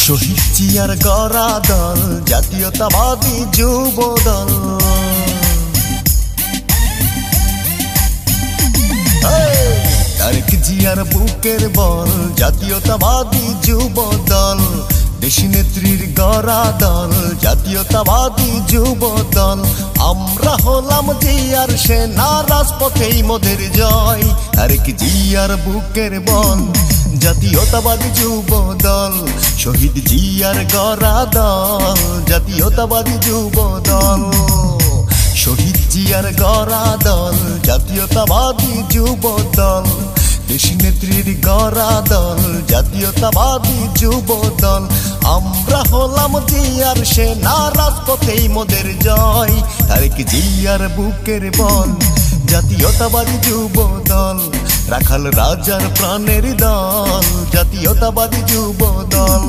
শহীদ জিয়ার গড়া দল জাতীয়তাবাদী যুব দল। তারেক জিয়ার বুকের বল জাতীয়তাবাদী যুব দল। দেশী নেত্রীর গড়া দল জাতীয়তাবাদী যুব দল। আমরা হলাম জিয়ার সেনা, রাজপথেই মোদের জয়। তারেক জিয়ার বুকের বল জাতীয়তাবাদী যুব দল। শহীদ জিয়ার গড়া দল জাতীয়তাবাদী যুব দল। শহীদ জিয়ার গড়া দল জাতীয়তাবাদী যুব দল। দেশী নেত্রীর গড়া দল জাতীয়তাবাদী যুব দল। আমরা হলাম জিয়ার সেনা, রাজপথেই মোদের জয়। তারেক জিয়ার বুকের বল জাতীয়তাবাদী যুব দল। রাখাল রাজার প্রাণের দল জাতীয়তাবাদী যুব দল।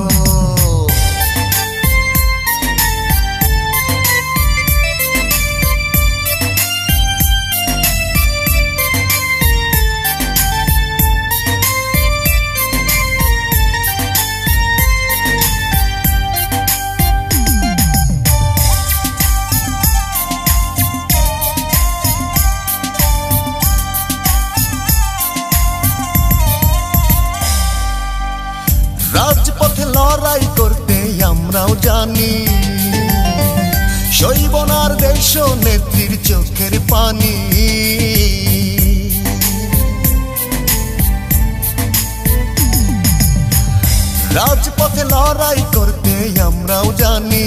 রাজপথে লড়াই করতে আমরাও জানি, সইব না আর দেশ নেত্রীর চোখের পানি। রাজপথে লড়াই করতে আমরাও জানি,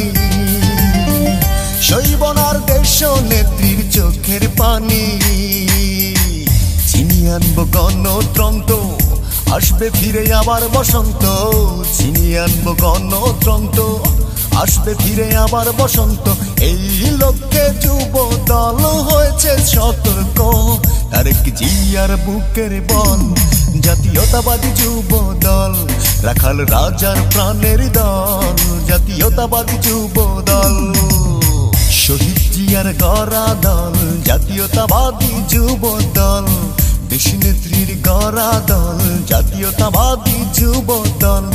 সইব না আর দেশ নেত্রীর চোখের পানি। ছিনিয়ে আনবো গণতন্ত্র, আসবে ফিরে আবার বসন্ত। ছিনিয়ে আনবো গণতন্ত্র, আসবে ফিরে আবার বসন্ত। এই লক্ষ্যে যুব দল হয়েছে সতর্ক। তারেক জিয়ার বুকের বল জাতীয়তাবাদী যুব দল। রাখাল রাজার প্রাণের দল জাতীয়তাবাদী যুব দল। শহীদ জিয়ার গড়া দল জাতীয়তাবাদী যুব দল। দেশী নেত্রীর গড়া দল জাতীয়তাবাদী যুব দল।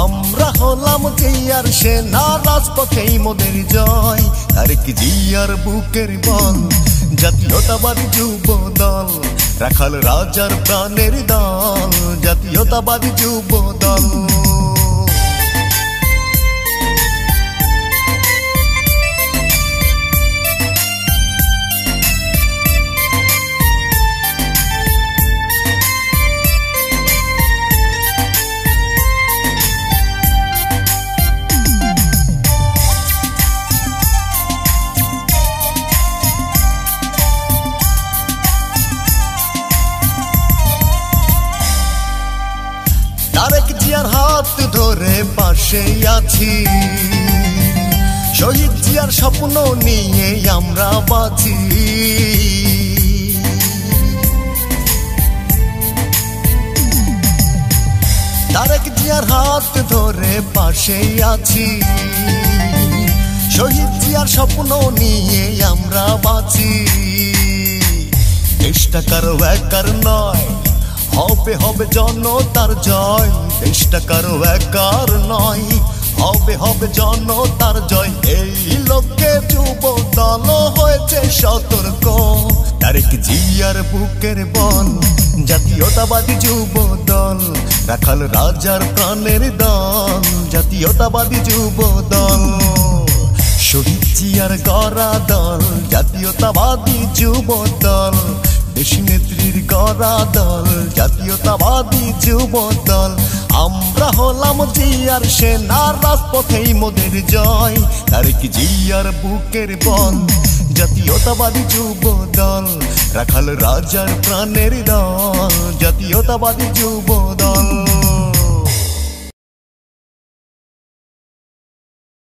আমরা হলাম জিয়ার সেনা, রাজপথেই মোদের জয়। তারেক জিয়ার বুকের বল জাতীয়তাবাদী যুব দল। রাখাল রাজার প্রাণের দল জাতীয়তাবাদী যুব দল। তারেক জিয়ার হাত ধরে পাশে আছি, শহীদ জিয়ার স্বপ্ন নিয়ে আমরা বাঁচি। তারেক জিয়ার হাত ধরে পাশে আছি, শহীদ জিয়ার স্বপ্ন নিয়ে আমরা বাঁচি। দেশটা কারো একার নয়, হবে হবে জনতার জয়। দেশটা কারো একার নয়, হবে হবে জনতার জয়। এই লক্ষ্যে যুব দল হয়েছে সতর্ক। তারেক জিয়ার বুকের বল জাতীয়তাবাদী যুব দল। রাখাল রাজার প্রাণের দল জাতীয়তাবাদী যুব দল। শহীদ জিয়ার গড়া দল জাতীয়তাবাদী যুব দল। দেশী নেত্রীর গড়া দল জাতীয়তাবাদী যুব দল। আমরা হলাম জিয়ার সেনা, রাজপথেই মোদের জয়। তারেক জিয়ার বুকের বল জাতীয়তাবাদী যুব দল। রাখাল রাজার প্রাণের দল জাতীয়তাবাদী যুব দল।